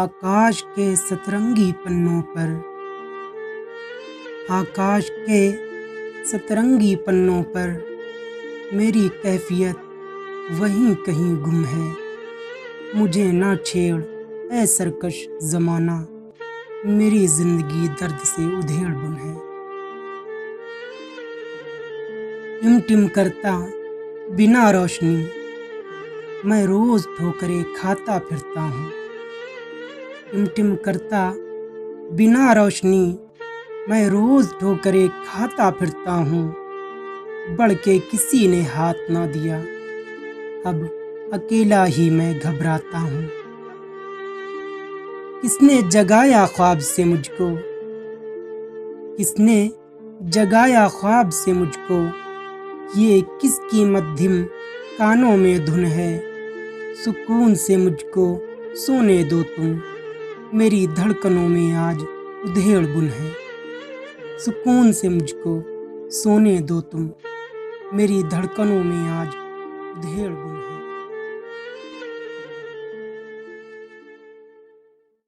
आकाश के सतरंगी पन्नों पर, आकाश के सतरंगी पन्नों पर मेरी कैफियत वहीं कहीं गुम है। मुझे ना छेड़ ऐ सरकश ज़माना, मेरी ज़िंदगी दर्द से उधेड़ बुन है। टिम करता बिना रोशनी मैं रोज़ ठोकरें खाता फिरता हूँ। टिम करता बिना रोशनी मैं रोज़ ठोकरें खाता फिरता हूँ। बढ़ के किसी ने हाथ ना दिया, अब अकेला ही मैं घबराता हूँ। किसने जगाया ख्वाब से मुझको, किसने जगाया ख्वाब से मुझको, ये किसकी मध्यम कानों में धुन है। सुकून से मुझको सोने दो तुम, मेरी धड़कनों में आज उधेड़ बुन है। सुकून से मुझको सोने दो तुम, मेरी धड़कनों में आज उधेड़ बुन है।